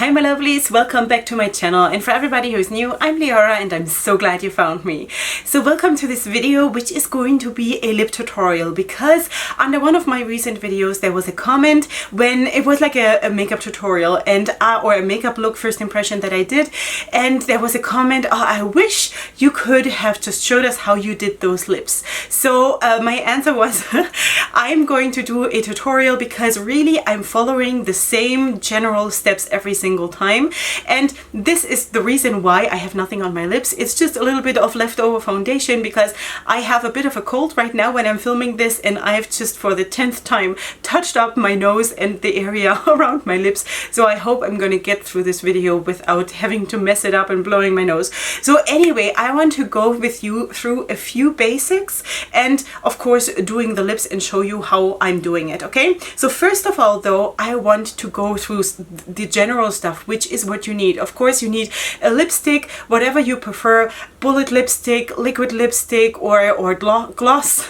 Hi my lovelies, welcome back to my channel, and for everybody who's new, I'm Leorah and I'm so glad you found me. So welcome to this video, which is going to be a lip tutorial, because under one of my recent videos there was a comment when it was like a makeup tutorial and or a makeup look first impression that I did, and there was a comment, oh, I wish you could have just showed us how you did those lips. So my answer was I'm going to do a tutorial because really I'm following the same general steps every single time, and this is the reason why I have nothing on my lips. It's just a little bit of leftover foundation because I have a bit of a cold right now when I'm filming this, and I've just for the 10th time touched up my nose and the area around my lips. So I hope I'm going to get through this video without having to mess it up and blowing my nose. So anyway, I want to go with you through a few basics and of course doing the lips and show you how I'm doing it, okay? So first of all though, I want to go through the general stuff, which is what you need. Of course you need a lipstick, whatever you prefer, bullet lipstick, liquid lipstick, or gloss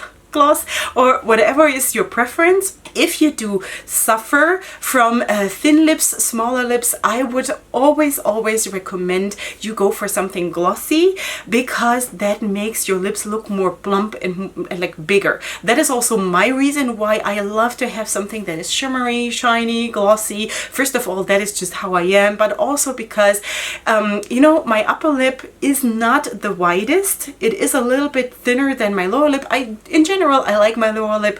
or whatever is your preference. If you do suffer from thin lips, smaller lips, I would always recommend you go for something glossy, because that makes your lips look more plump and like bigger. That is also my reason why I love to have something that is shimmery, shiny, glossy. First of all, that is just how I am, but also because you know, my upper lip is not the widest. It is a little bit thinner than my lower lip. In general, I like my lower lip,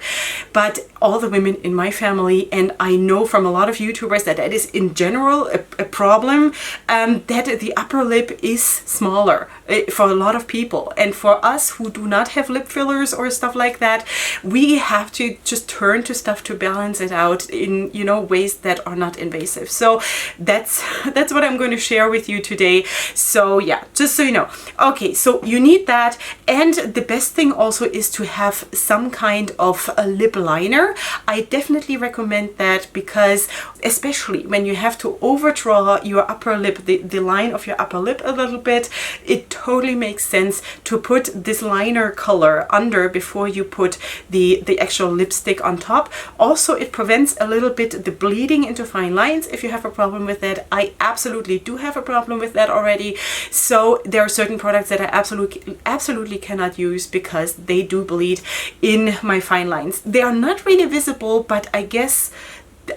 but all the women in my family, and I know from a lot of YouTubers that that is in general a problem, that the upper lip is smaller for a lot of people. And for us who do not have lip fillers or stuff like that, we have to just turn to stuff to balance it out in, you know, ways that are not invasive. So that's what I'm going to share with you today. So yeah, just so you know. Okay, so you need that, and the best thing also is to have some kind of a lip liner. I definitely recommend that, because especially when you have to overdraw your upper lip, the line of your upper lip a little bit, it totally makes sense to put this liner color under before you put the actual lipstick on top. Also, it prevents a little bit the bleeding into fine lines if you have a problem with that. I absolutely do have a problem with that already. So there are certain products that I absolutely cannot use because they do bleed in my fine lines. They are not really visible, but I guess,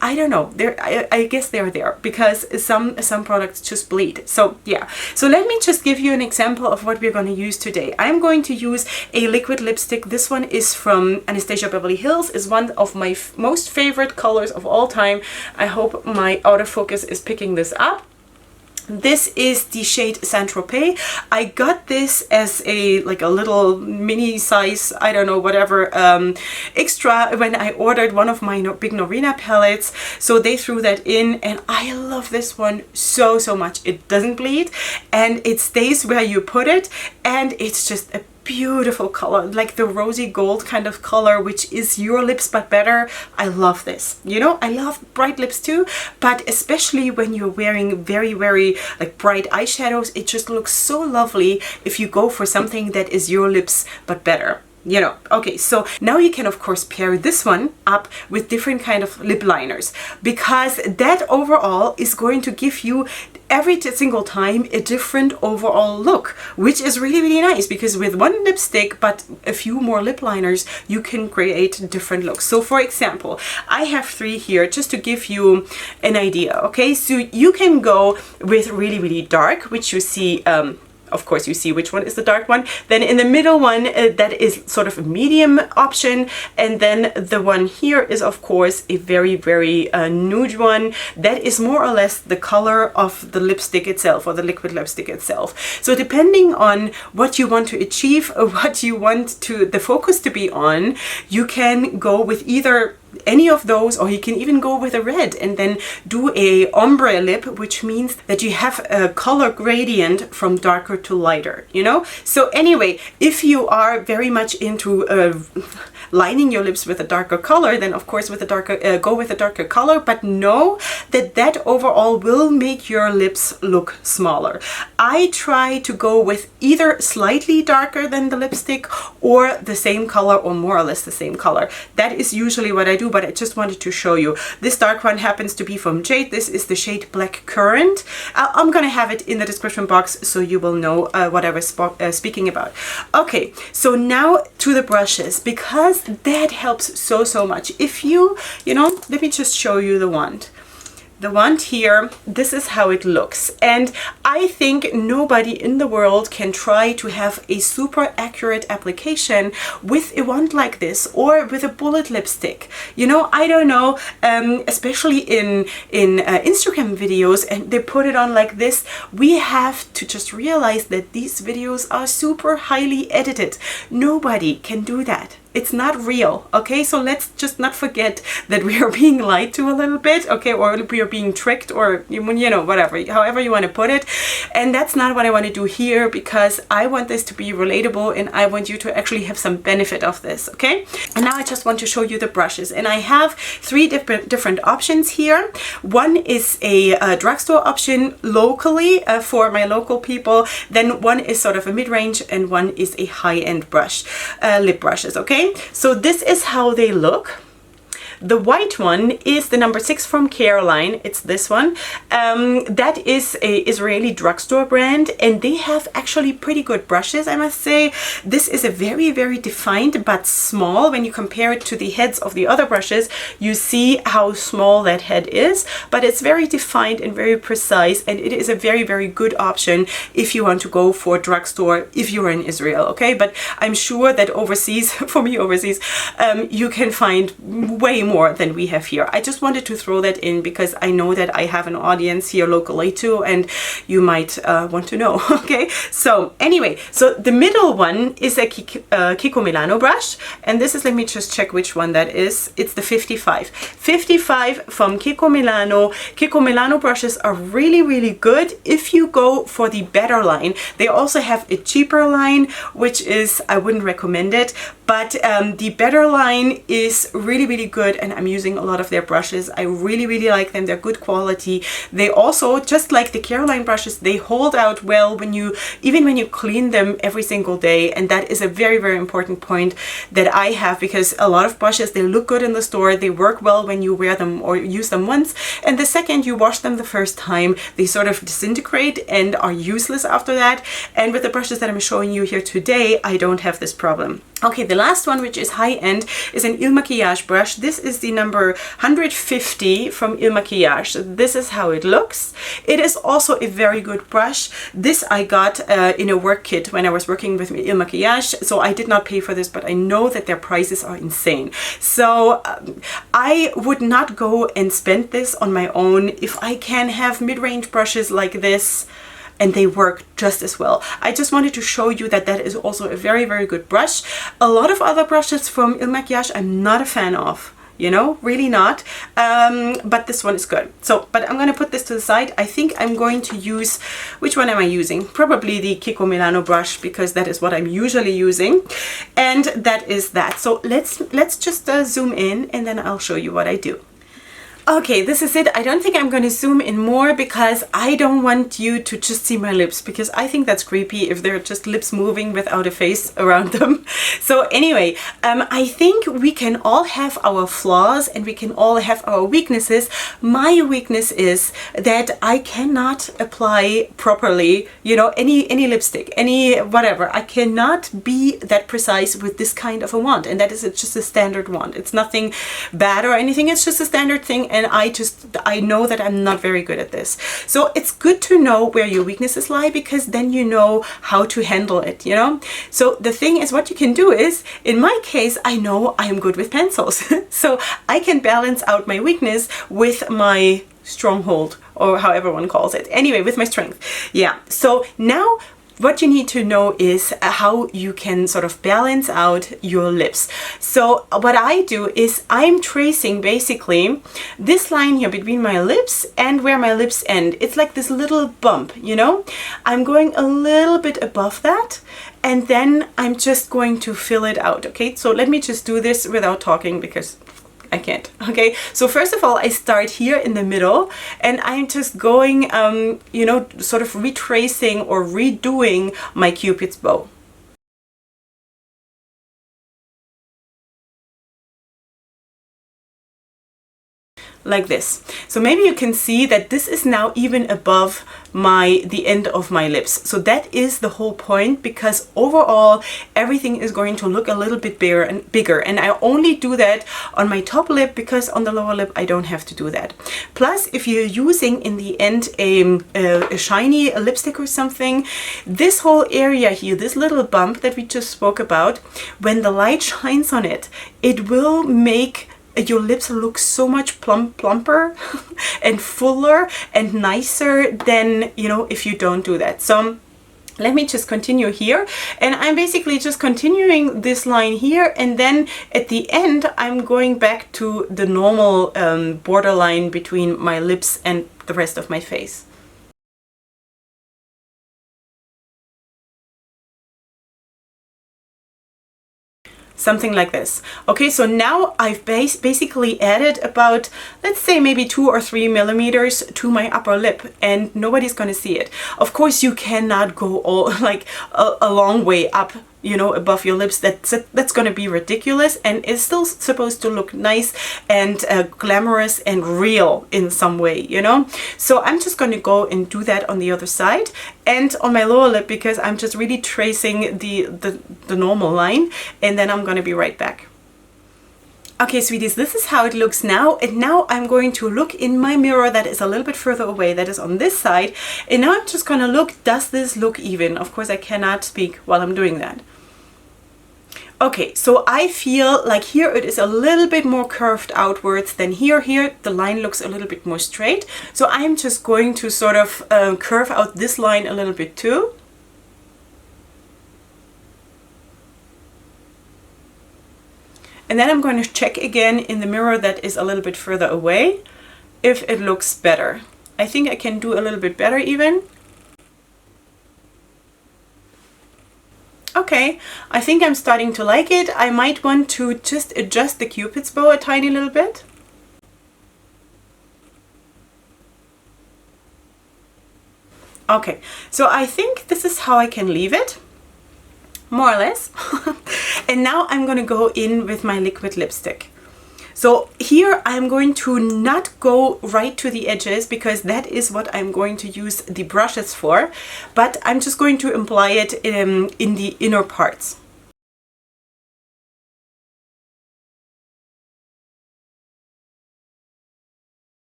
I don't know, I guess they're there because some products just bleed. So yeah, so let me just give you an example of what we're going to use today. I'm going to use a liquid lipstick. This one is from Anastasia Beverly Hills. It's one of my most favorite colors of all time. I hope my autofocus is picking this up. This is the shade Saint Tropez. I got this as a little mini size, I don't know, whatever, extra when I ordered one of my big Norina palettes. So they threw that in, and I love this one so much. It doesn't bleed and it stays where you put it, and it's just a beautiful color, like the rosy gold kind of color, which is your lips but better. I love this. You know, I love bright lips too, but especially when you're wearing very like bright eyeshadows, it just looks so lovely if you go for something that is your lips but better. You know. Okay, so now you can of course pair this one up with different kind of lip liners, because that overall is going to give you every single time a different overall look, which is really nice, because with one lipstick but a few more lip liners you can create different looks. So for example, I have 3 here just to give you an idea. Okay, so you can go with really dark, which you see, of course you see which one is the dark one. Then in the middle one, that is sort of a medium option, and then the one here is of course a very nude one. That is more or less the color of the lipstick itself, or the liquid lipstick itself. So depending on what you want to achieve, or what you want the focus to be on, you can go with either any of those, or you can even go with a red and then do a ombre lip, which means that you have a color gradient from darker to lighter, you know. So anyway, if you are very much into lining your lips with a darker color, then of course with a darker go with a darker color, but know that that overall will make your lips look smaller. I try to go with either slightly darker than the lipstick or the same color, or more or less the same color. That is usually what I do. do, but I just wanted to show you. This dark one happens to be from Jade. This is the shade Blackcurrant. I'm gonna have it in the description box so you will know what I was speaking about. Okay, so now to the brushes, because that helps so much. If you know, let me just show you the wand. The wand here, this is how it looks. And I think nobody in the world can try to have a super accurate application with a wand like this or with a bullet lipstick. You know, I don't know, especially in Instagram videos, and they put it on like this. We have to just realize that these videos are super highly edited. Nobody can do that. It's not real, okay? So let's just not forget that we are being lied to a little bit, okay? Or we are being tricked, or, you know, whatever, however you want to put it. And that's not what I want to do here, because I want this to be relatable and I want you to actually have some benefit of this, okay? And now I just want to show you the brushes. And I have three different options here. One is a drugstore option locally for my local people. Then one is sort of a mid-range and one is a high-end brush, lip brushes, okay? So this is how they look. The white one is the number 6 from Caroline. It's this one. That is a Israeli drugstore brand, and they have actually pretty good brushes, I must say. This is a very defined but small. When you compare it to the heads of the other brushes, you see how small that head is, but it's very defined and very precise, and it is a very good option if you want to go for drugstore if you're in Israel, okay? But I'm sure that overseas, for me overseas, you can find way more than we have here. I just wanted to throw that in because I know that I have an audience here locally too, and you might want to know, okay? So anyway, so the middle one is a Kiko Milano brush, and this is, let me just check which one that is. It's the 55. 55 from Kiko Milano. Kiko Milano brushes are really good if you go for the better line. They also have a cheaper line, which is, I wouldn't recommend it, but the better line is really good, and I'm using a lot of their brushes. I really like them. They're good quality. They also, just like the Caroline brushes, they hold out well even when you clean them every single day, and that is a very important point that I have, because a lot of brushes, they look good in the store, they work well when you wear them or use them once, and the second you wash them the first time, they sort of disintegrate and are useless after that. And with the brushes that I'm showing you here today, I don't have this problem. Okay, the last one, which is high-end, is an Il Maquillage brush. This is the number 150 from Il Maquillage. So this is how it looks. It is also a very good brush. This I got in a work kit when I was working with Il Maquillage, so I did not pay for this, but I know that their prices are insane. So I would not go and spend this on my own if I can have mid-range brushes like this and they work just as well. I just wanted to show you that that is also a very good brush. A lot of other brushes from Il Maquillage I'm not a fan of, you know, really not, but this one is good. So, but I'm gonna put this to the side. I think I'm going to use, which one am I using? Probably the Kiko Milano brush, because that is what I'm usually using, and that is that. So let's just zoom in, and then I'll show you what I do. Okay, this is it. I don't think I'm going to zoom in more because I don't want you to just see my lips, because I think that's creepy if they're just lips moving without a face around them. So anyway, I think we can all have our flaws and we can all have our weaknesses. My weakness is that I cannot apply properly, you know, any lipstick, any whatever. I cannot be that precise with this kind of a wand, and that is just a standard wand. It's nothing bad or anything. It's just a standard thing. And I know that I'm not very good at this. So it's good to know where your weaknesses lie, because then you know how to handle it, you know? So the thing is, what you can do is, in my case, I know I am good with pencils. So I can balance out my weakness with my stronghold, or however one calls it. Anyway, with my strength. Yeah. So now what you need to know is how you can sort of balance out your lips. So what I do is I'm tracing basically this line here between my lips and where my lips end. It's like this little bump, you know? I'm going a little bit above that, and then I'm just going to fill it out, okay? So let me just do this without talking, because I can't. Okay, so first of all, I start here in the middle, and I'm just going, you know, sort of retracing or redoing my Cupid's bow. like this. So maybe you can see that this is now even above the end of my lips. So that is the whole point, because overall everything is going to look a little bit bigger, and I only do that on my top lip, because on the lower lip I don't have to do that. Plus, if you're using in the end a shiny lipstick or something, this whole area here, this little bump that we just spoke about, when the light shines on it, it will make your lips look so much plumper and fuller and nicer than, you know, if you don't do that. So let me just continue here, and I'm basically just continuing this line here, and then at the end I'm going back to the normal borderline between my lips and the rest of my face. Something like this. Okay, so now I've basically added about, let's say, maybe 2 or 3 millimeters to my upper lip, and nobody's gonna see it. Of course, you cannot go all like a long way up, you know, above your lips. That's gonna be ridiculous, and it's still supposed to look nice and glamorous and real in some way, you know. So I'm just gonna go and do that on the other side and on my lower lip, because I'm just really tracing the normal line, and then I'm gonna be right back. Okay, sweeties, this is how it looks now, and now I'm going to look in my mirror that is a little bit further away, that is on this side, and now I'm just gonna look, does this look even? Of course, I cannot speak while I'm doing that. Okay, so I feel like here it is a little bit more curved outwards than here. Here the line looks a little bit more straight. So I'm just going to sort of curve out this line a little bit too. And then I'm going to check again in the mirror that is a little bit further away if it looks better. I think I can do a little bit better even. Okay, I think I'm starting to like it. I might want to just adjust the Cupid's bow a tiny little bit. Okay, so I think this is how I can leave it, more or less. And now I'm going to go in with my liquid lipstick. So here I'm going to not go right to the edges, because that is what I'm going to use the brushes for, but I'm just going to apply it in the inner parts.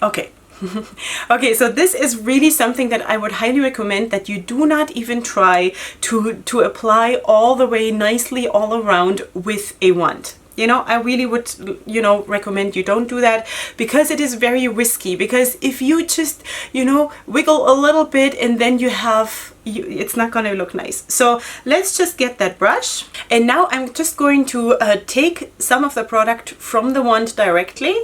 Okay. Okay, so this is really something that I would highly recommend, that you do not even try to apply all the way nicely all around with a wand. You know, I really would, you know, recommend you don't do that, because it is very risky. Because if you just, you know, wiggle a little bit and then you have, it's not going to look nice. So let's just get that brush. And now I'm just going to take some of the product from the wand directly.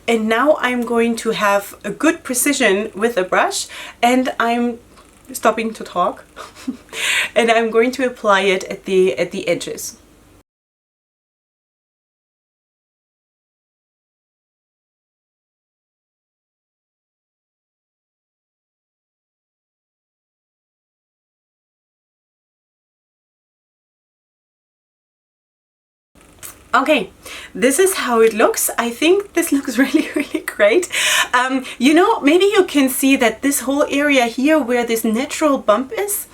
And now I'm going to have a good precision with the brush, and I'm stopping to talk and I'm going to apply it at the edges. Okay, this is how it looks. I think this looks really, really great. You know, maybe you can see that this whole area here where this natural bump is,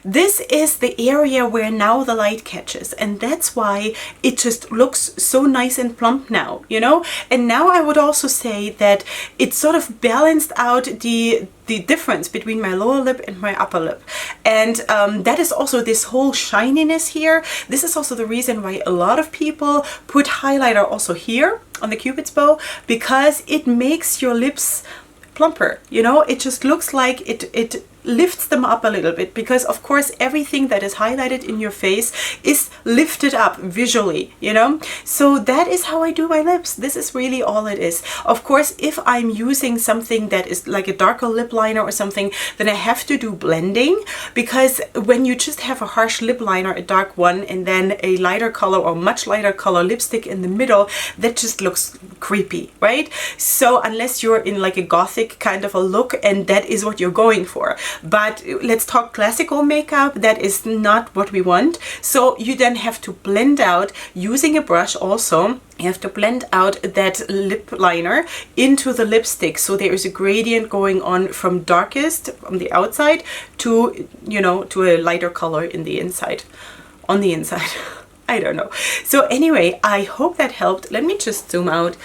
this is the area where now the light catches, and that's why it just looks so nice and plump now, you know. And now I would also say that it sort of balanced out the difference between my lower lip and my upper lip, and that is also this whole shininess here. This is also the reason why a lot of people put highlighter also here on the Cupid's bow, because it makes your lips plumper, you know. It just looks like it lifts them up a little bit, because of course everything that is highlighted in your face is lifted up visually, you know. So that is how I do my lips. This is really all it is. Of course, if I'm using something that is like a darker lip liner or something, then I have to do blending, because when you just have a harsh lip liner, a dark one, and then a lighter color or much lighter color lipstick in the middle, that just looks creepy, right? So unless you're in like a gothic kind of a look and that is what you're going for. but let's talk classical makeup. That is not what we want. So you then have to blend out using a brush also. You have to blend out that lip liner into the lipstick, so there is a gradient going on from darkest from the outside to, you know, to a lighter color in the inside, on the inside. I don't know. So anyway, I hope that helped. Let me just zoom out.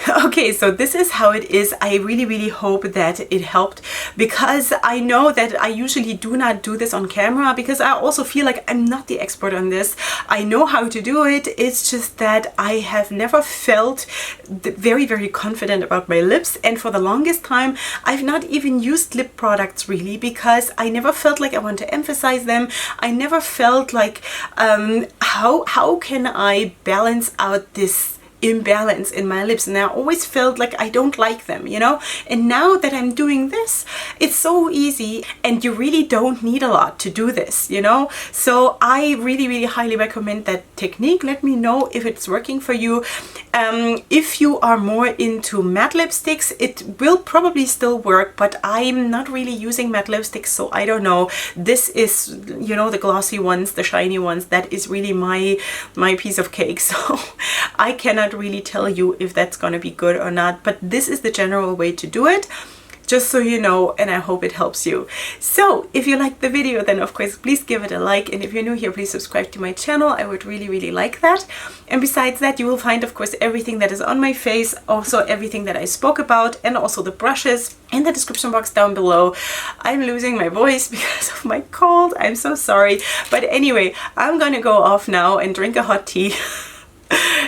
Okay, so this is how it is. I really hope that it helped, because I know that I usually do not do this on camera, because I also feel like I'm not the expert on this. I know how to do it. It's just that I have never felt very confident about my lips, and for the longest time I've not even used lip products really, because I never felt like I want to emphasize them. I never felt like how can I balance out this imbalance in my lips, and I always felt like I don't like them, you know. And now that I'm doing this, it's so easy, and you really don't need a lot to do this, you know. So I really highly recommend that technique. Let me know if it's working for you. If you are more into matte lipsticks, it will probably still work, but I'm not really using matte lipsticks, so I don't know. This is, you know, the glossy ones, the shiny ones, that is really my piece of cake. So I cannot really tell you if that's going to be good or not, but this is the general way to do it, just so you know, and I hope it helps you. So if you liked the video, then of course please give it a like, and if you're new here, please subscribe to my channel. I would really like that. And besides that, you will find of course everything that is on my face, also everything that I spoke about, and also the brushes in the description box down below. I'm losing my voice because of my cold. I'm so sorry, but anyway, I'm gonna go off now and drink a hot tea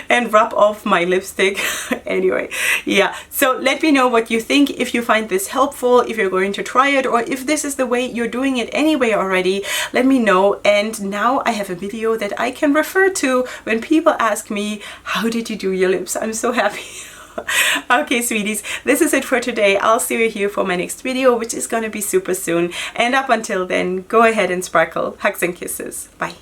and rub off my lipstick. Anyway, yeah, so let me know what you think, if you find this helpful, if you're going to try it, or if this is the way you're doing it anyway already. Let me know. And now I have a video that I can refer to when people ask me, how did you do your lips? I'm so happy. Okay, sweeties, this is it for today. I'll see you here for my next video, which is gonna be super soon. And up until then, go ahead and sparkle. Hugs and kisses. Bye.